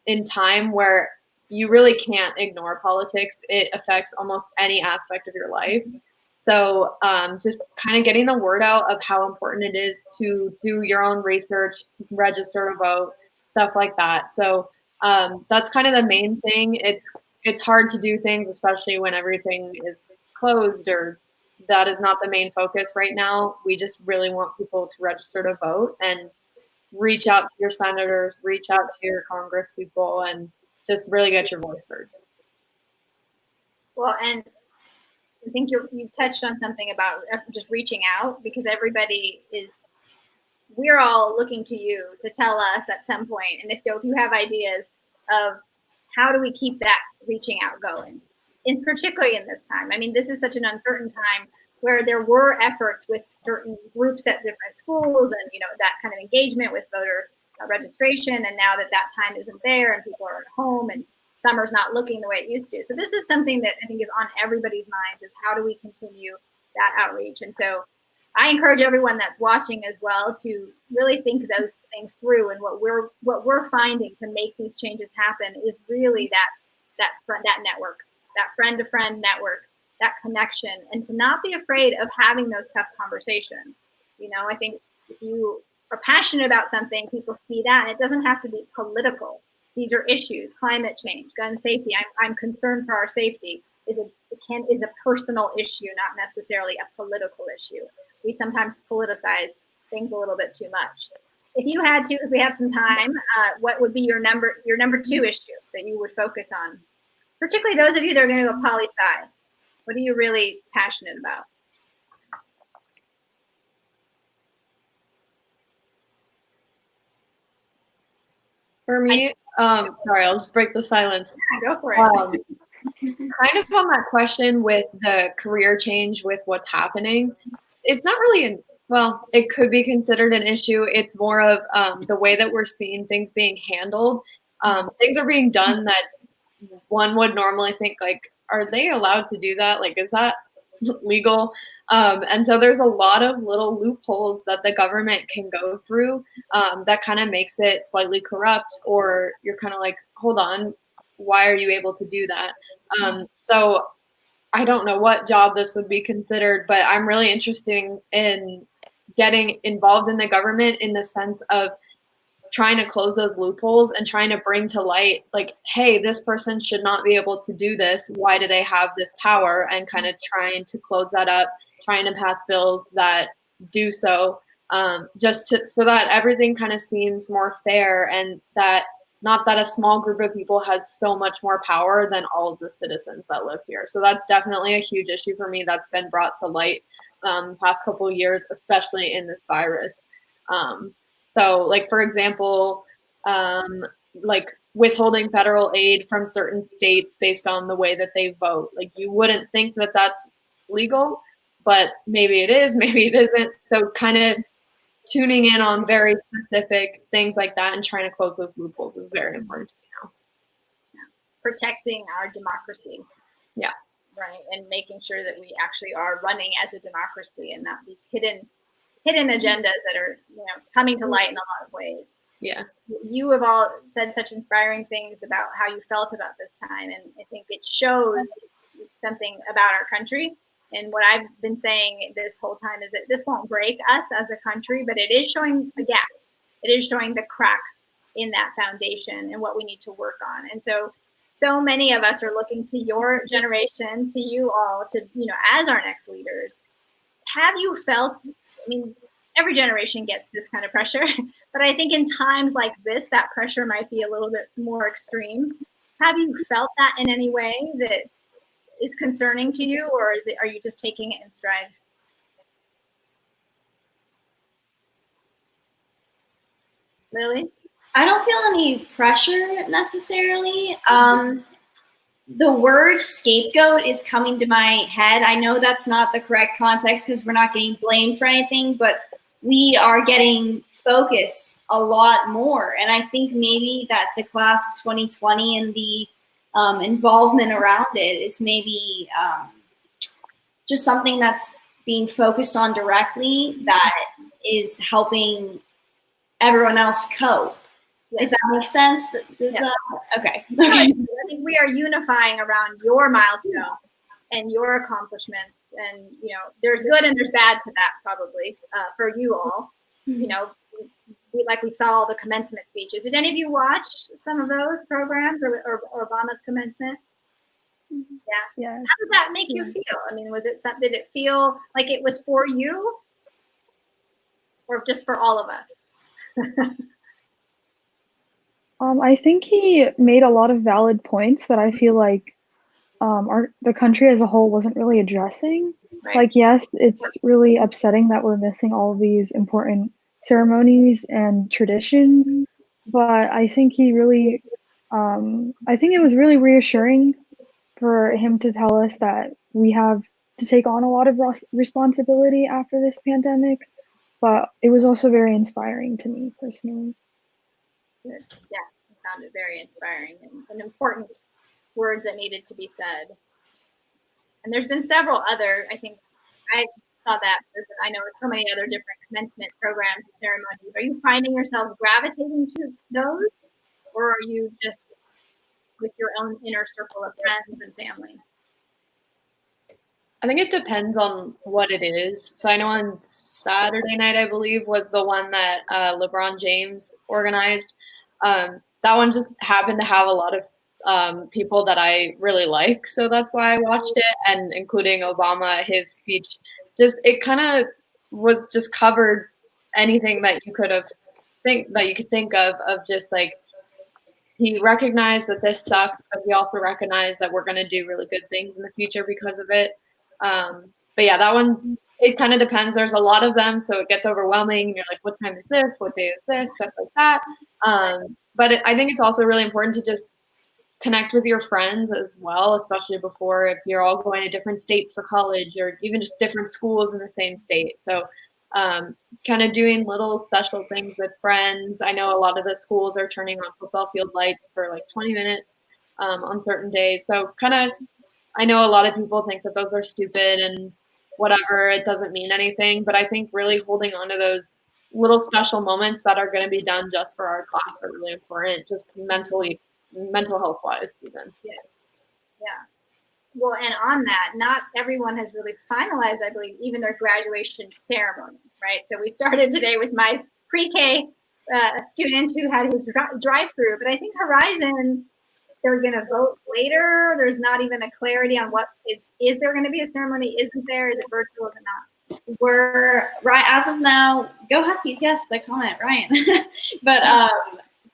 in time where you really can't ignore politics. It affects almost any aspect of your life. So just kind of getting the word out of how important it is to do your own research, register to vote, stuff like that. So that's kind of the main thing. It's hard to do things, especially when everything is closed or that is not the main focus right now. We just really want people to register to vote and reach out to your senators, reach out to your Congress people, and just really get your voice heard. Well, and I think you touched on something about just reaching out, because we're all looking to you to tell us at some point, and if you have ideas of how do we keep that reaching out going? It's particularly in this time. I mean, this is such an uncertain time where there were efforts with certain groups at different schools and, that kind of engagement with voter registration. And now that time isn't there and people are at home and summer's not looking the way it used to. So this is something that I think is on everybody's minds, is how do we continue that outreach? And so I encourage everyone that's watching as well to really think those things through. And what we're finding to make these changes happen is really that network, that friend to friend network, that connection, and to not be afraid of having those tough conversations. I think if you are passionate about something, people see that, and it doesn't have to be political. These are issues: climate change, gun safety. I'm concerned for our safety is a personal issue, not necessarily a political issue. We sometimes politicize things a little bit too much. If you had to, if we have some time, what would be your number 2 issue that you would focus on? Particularly those of you that are going to go poli-sci. What are you really passionate about? For me, sorry, I'll just break the silence. Yeah, go for it. Kind of on that question with the career change with what's happening, it's not really well, it could be considered an issue. It's more of the way that we're seeing things being handled. Things are being done that one would normally think, like, are they allowed to do that? Like, is that legal? And so there's a lot of little loopholes that the government can go through that kind of makes it slightly corrupt, or you're kind of like, hold on, why are you able to do that? So I don't know what job this would be considered, but I'm really interested in getting involved in the government in the sense of trying to close those loopholes and trying to bring to light, like, hey, this person should not be able to do this. Why do they have this power? And kind of trying to close that up, trying to pass bills that do so, so that everything kind of seems more fair, and that not that a small group of people has so much more power than all of the citizens that live here. So that's definitely a huge issue for me that's been brought to light past couple of years, especially in this virus. So, like, for example, like withholding federal aid from certain states based on the way that they vote. Like, you wouldn't think that that's legal, but maybe it is, maybe it isn't. So kind of tuning in on very specific things like that and trying to close those loopholes is very important to me now. Protecting our democracy. Yeah. Right. And making sure that we actually are running as a democracy and not these hidden agendas that are, coming to light in a lot of ways. Yeah. You have all said such inspiring things about how you felt about this time. And I think it shows something about our country. And what I've been saying this whole time is that this won't break us as a country, but it is showing the gaps. It is showing the cracks in that foundation and what we need to work on. And so many of us are looking to your generation, to you all, to, as our next leaders. Have you felt, I mean, every generation gets this kind of pressure, but I think in times like this, that pressure might be a little bit more extreme. Have you felt that in any way that is concerning to you, or are you just taking it in stride? Lily? I don't feel any pressure necessarily. The word scapegoat is coming to my head. I know that's not the correct context because we're not getting blamed for anything, but we are getting focused a lot more. And I think maybe that the class of 2020 and the involvement around it is maybe just something that's being focused on directly that is helping everyone else cope. Yes. If that makes sense? Okay. I think we are unifying around your milestone and your accomplishments. And, there's good and there's bad to that probably for you all. We saw the commencement speeches. Did any of you watch some of those programs or Obama's commencement? Yeah. How did that make you feel? I mean, did it feel like it was for you or just for all of us? I think he made a lot of valid points that I feel like the country as a whole wasn't really addressing. Right. Like, yes, it's really upsetting that we're missing all of these important ceremonies and traditions, but I think he really I think it was really reassuring for him to tell us that we have to take on a lot of responsibility after this pandemic, but it was also very inspiring to me personally. Good. Yeah, I found it very inspiring and important words that needed to be said. And there's been several other, I think I saw that, but I know so many other different commencement programs and ceremonies. Are you finding yourselves gravitating to those, or are you just with your own inner circle of friends and family? I think it depends on what it is. So I know on Saturday night, I believe, was the one that LeBron James organized. That one just happened to have a lot of people that I really like, so that's why I watched it, and including Obama, his speech. Just it kind of was just covered anything that you could think of just like he recognized that this sucks, but he also recognized that we're going to do really good things in the future because of it. But yeah, that one, it kind of depends. There's a lot of them, so it gets overwhelming. You're like, what time is this? What day is this? Stuff like that. I think it's also really important to just connect with your friends as well, especially before if you're all going to different states for college or even just different schools in the same state. So kind of doing little special things with friends. I know a lot of the schools are turning on football field lights for like 20 minutes on certain days. So kind of, I know a lot of people think that those are stupid and whatever, it doesn't mean anything. But I think really holding on to those little special moments that are going to be done just for our class are really important, just mental health wise, even. Yes. Yeah. Well, and on that, not everyone has really finalized, I believe, even their graduation ceremony, right? So we started today with my pre-K student who had his drive-through, but I think Horizon, they're going to vote later. There's not even a clarity on what is there going to be a ceremony? Isn't there? Is it virtual? Is it not? We're right as of now. Go Huskies! Yes, the comment, Ryan. But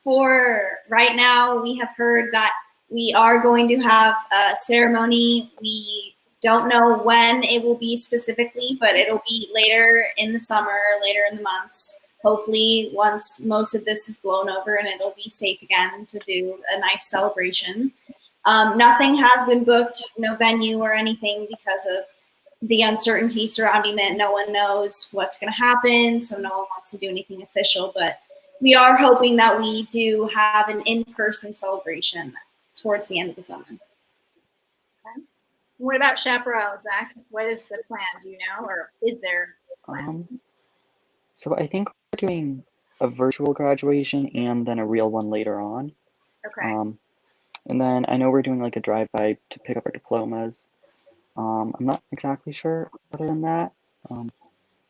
for right now, we have heard that we are going to have a ceremony. We don't know when it will be specifically, but it'll be later in the summer, later in the months. Hopefully, once most of this is blown over and it'll be safe again to do a nice celebration. Nothing has been booked, no venue or anything because of the uncertainty surrounding it. No one knows what's going to happen, so no one wants to do anything official, but we are hoping that we do have an in-person celebration towards the end of the summer. Okay. What about chaparral, Zach? What is the plan? Do you know, or is there a plan? So I think we're doing a virtual graduation and then a real one later on. Okay. And then I know we're doing like a drive-by to pick up our diplomas. I'm not exactly sure other than that.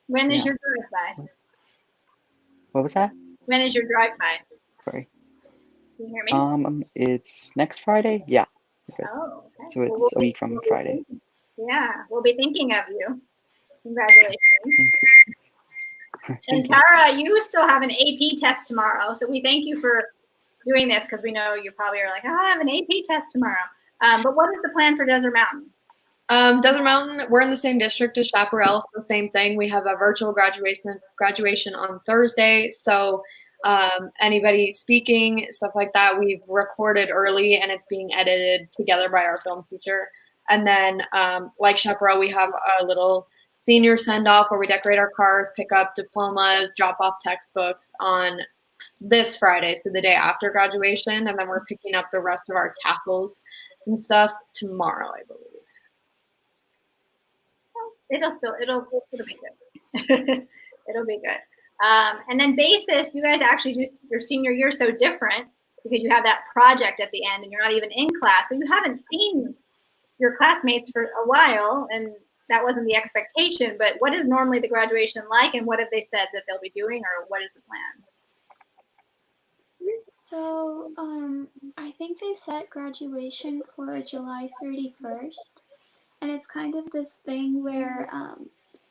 When is yeah. your drive-by? What was that? When is your drive-by? Sorry. Can you hear me? It's next Friday. Yeah. Okay. Oh, okay. So it's a week from Friday. Yeah, we'll be thinking of you. Congratulations. Thanks. And Tara, you still have an AP test tomorrow, so we thank you for doing this because we know you probably are like, oh, I have an AP test tomorrow. But what is the plan for Desert Mountain? Desert Mountain, we're in the same district as Chaparral, so same thing. We have a virtual graduation on Thursday. So anybody speaking, stuff like that, we've recorded early and it's being edited together by our film teacher. And then like Chaparral, we have a little senior send-off where we decorate our cars, pick up diplomas, drop off textbooks on this Friday, so the day after graduation. And then we're picking up the rest of our tassels and stuff tomorrow, I believe. It'll be good. It'll be good. And then basis, you guys actually do your senior year so different because you have that project at the end and you're not even in class. So you haven't seen your classmates for a while, and that wasn't the expectation. But what is normally the graduation like, and what have they said that they'll be doing, or what is the plan? So, I think they've set graduation for July 31st. And it's kind of this thing where,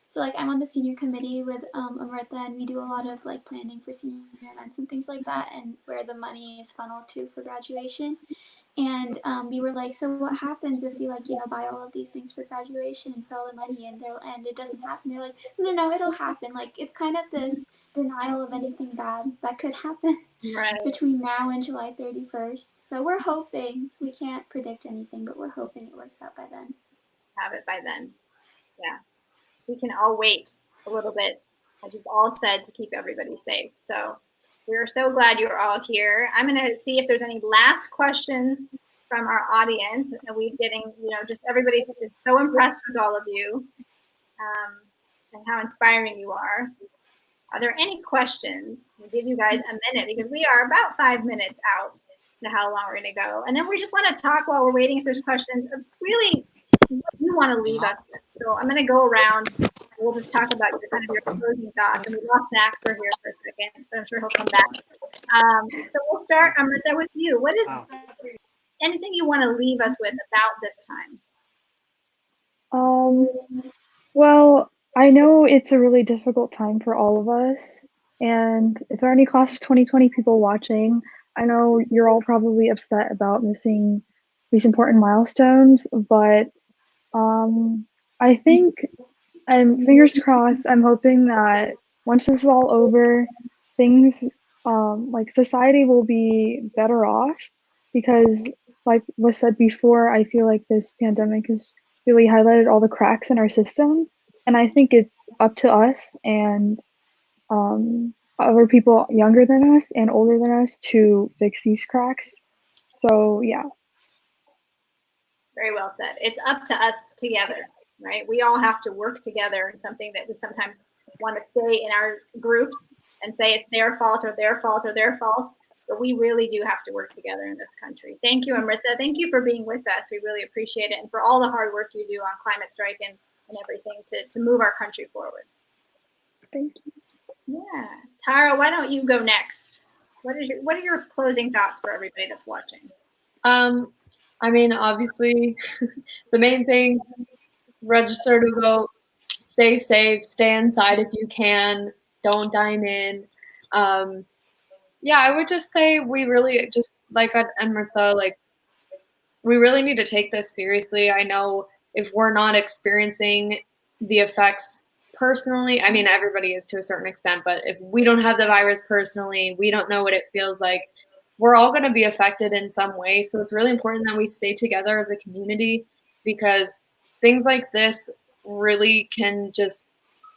so like I'm on the senior committee with Amrita, and we do a lot of like planning for senior events and things like that, and where the money is funneled to for graduation. And we were like, so what happens if we like, buy all of these things for graduation and for all the money and it doesn't happen? They're like, no, it'll happen. Like it's kind of this denial of anything bad that could happen Right. between now and July 31st. So we're hoping, we can't predict anything, but we're hoping it works out by then. Have it by then. Yeah. We can all wait a little bit, as you've all said, to keep everybody safe. So we're so glad you're all here. I'm going to see if there's any last questions from our audience. And we're getting, just everybody is so impressed with all of you and how inspiring you are. Are there any questions? We'll give you guys a minute because we are about 5 minutes out to how long we're going to go. And then we just want to talk while we're waiting if there's questions of really what you want to leave us with. So I'm going to go around. We'll just talk about your closing thoughts. And we lost Zach for here for a second, but I'm sure he'll come back. So we'll start, Amrita, with you. What is anything you want to leave us with about this time? Well, I know it's a really difficult time for all of us. And if there are any class of 2020 people watching, I know you're all probably upset about missing these important milestones, but I think fingers crossed, I'm hoping that once this is all over, things like society will be better off because, like was said before, I feel like this pandemic has really highlighted all the cracks in our system. And I think it's up to us and other people younger than us and older than us to fix these cracks. So, yeah. Very well said. It's up to us together, right? We all have to work together in something that we sometimes want to stay in our groups and say it's their fault or their fault or their fault. But we really do have to work together in this country. Thank you, Amrita. Thank you for being with us. We really appreciate it. And for all the hard work you do on Climate Strike and everything to move our country forward. Thank you. Yeah. Tara, why don't you go next? What are your closing thoughts for everybody that's watching? I mean, obviously, the main things: register to vote, stay safe, stay inside if you can, don't dine in. Yeah, I would just say we really just like Martha, like we really need to take this seriously. I know if we're not experiencing the effects personally, I mean, everybody is to a certain extent, but if we don't have the virus personally, we don't know what it feels like. We're all going to be affected in some way. So it's really important that we stay together as a community because things like this really can just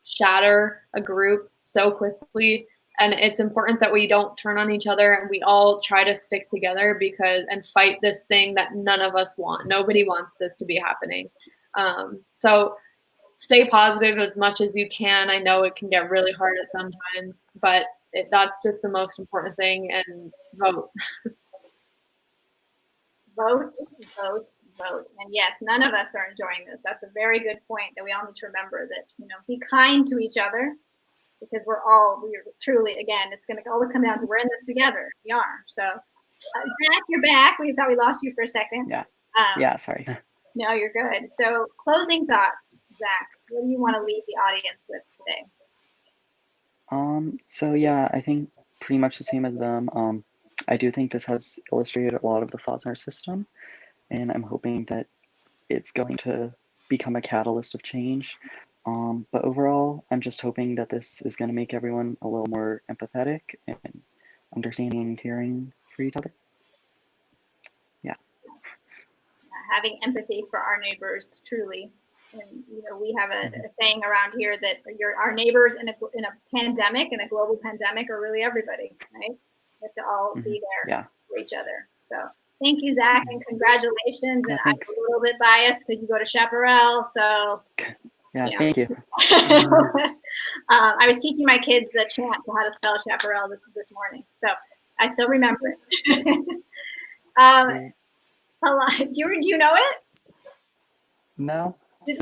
shatter a group so quickly. And it's important that we don't turn on each other and we all try to stick together and fight this thing that none of us want. Nobody wants this to be happening. So stay positive as much as you can. I know it can get really hard at sometimes, but that's just the most important thing. And vote. Vote, vote, vote. And yes, none of us are enjoying this. That's a very good point that we all need to remember that, be kind to each other because we're truly, again, it's going to always come down to we're in this together. We are. So, Zach, you're back. We thought we lost you for a second. Yeah, sorry. No, you're good. So, closing thoughts, Zach. What do you want to leave the audience with today? So yeah, I think pretty much the same as them. I do think this has illustrated a lot of the flaws in our system, and I'm hoping that it's going to become a catalyst of change. But overall, I'm just hoping that this is going to make everyone a little more empathetic and understanding and caring for each other. Yeah. Having empathy for our neighbors, truly. And we have a saying around here that our neighbors in a pandemic, in a global pandemic, are really everybody, right? We have to all be there for each other. So thank you, Zach, and congratulations. And I'm a little bit biased because you go to Chaparral, so yeah. Thank you. I was teaching my kids the chant for how to spell Chaparral this morning, so I still remember it. Do you know it? No. I'm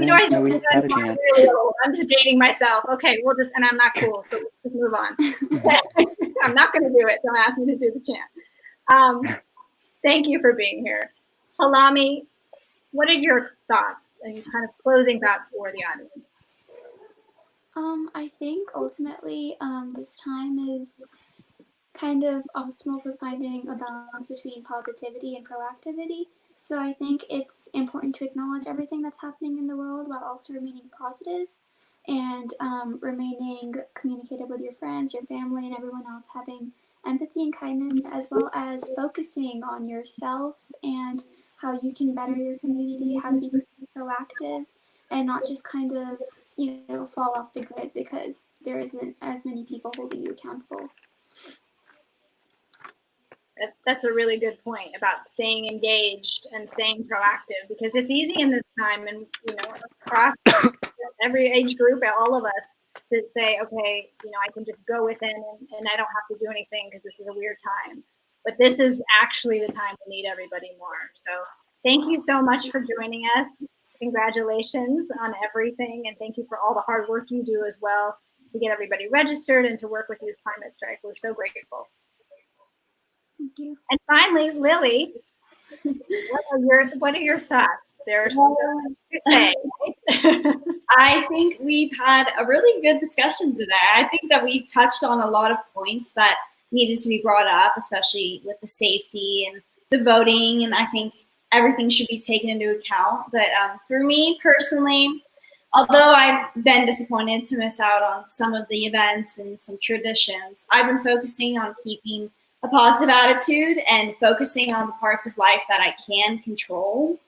just dating myself. Okay, and I'm not cool, so let's just move on. I'm not going to do it. Don't ask me to do the chant. Thank you for being here. Halami, what are your thoughts and kind of closing thoughts for the audience? I think ultimately this time is kind of optimal for finding a balance between positivity and proactivity. So I think it's important to acknowledge everything that's happening in the world while also remaining positive and remaining communicative with your friends, your family, and everyone else, having empathy and kindness, as well as focusing on yourself and how you can better your community, how to be proactive, and not just kind of, fall off the grid because there isn't as many people holding you accountable. That's a really good point about staying engaged and staying proactive, because it's easy in this time, and across every age group, all of us, to say, okay, I can just go within and I don't have to do anything because this is a weird time. But this is actually the time to need everybody more. So thank you so much for joining us. Congratulations on everything, and thank you for all the hard work you do as well to get everybody registered and to work with Youth Climate Strike. We're so grateful. Thank you. And finally, Lily, what are your thoughts? There's so much to say, right? I think we've had a really good discussion today. I think that we touched on a lot of points that needed to be brought up, especially with the safety and the voting. And I think everything should be taken into account. But for me personally, although I've been disappointed to miss out on some of the events and some traditions, I've been focusing on keeping a positive attitude and focusing on the parts of life that I can control.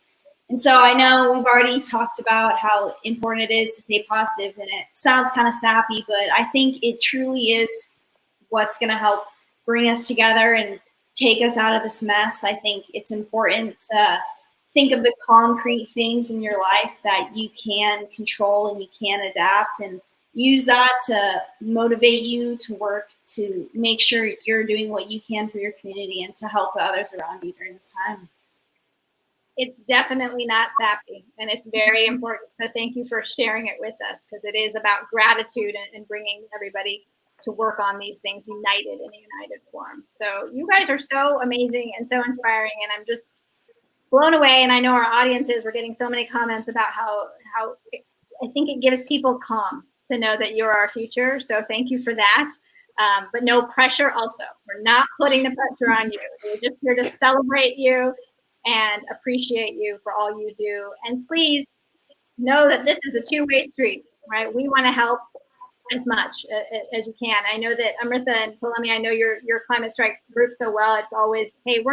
And so I know we've already talked about how important it is to stay positive, and it sounds kind of sappy, but I think it truly is what's going to help bring us together and take us out of this mess. I think it's important to think of the concrete things in your life that you can control and you can adapt, and use that to motivate you to work to make sure you're doing what you can for your community and to help the others around you during this time. It's definitely not sappy, and it's very important. So thank you for sharing it with us, because it is about gratitude and bringing everybody to work on these things united in a united form. So you guys are so amazing and so inspiring, and I'm just blown away. And I know our audience is. We're getting so many comments about how I think it gives people calm to know that you're our future. So thank you for that. But no pressure also. We're not putting the pressure on you. We're just here to celebrate you and appreciate you for all you do. And please know that this is a two-way street, right? We want to help as much as you can. I know that Amrita and Pulemi, I know your Climate Strike group so well. It's always, hey,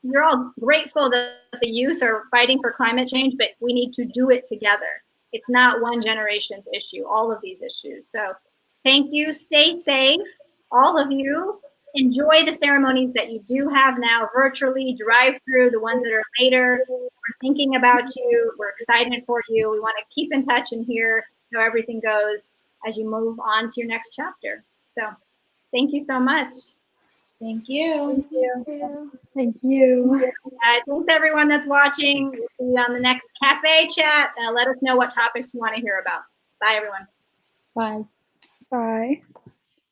you're all grateful that the youth are fighting for climate change, but we need to do it together. It's not one generation's issue, all of these issues. So thank you. Stay safe, all of you. Enjoy the ceremonies that you do have now virtually. Drive through the ones that are later. We're thinking about you. We're excited for you. We want to keep in touch and hear how everything goes as you move on to your next chapter. So thank you so much. Thank you. Thank you. Thank you. Thank you. Guys, thanks everyone that's watching. We'll see you on the next cafe chat. Let us know what topics you want to hear about. Bye, everyone. Bye. Bye.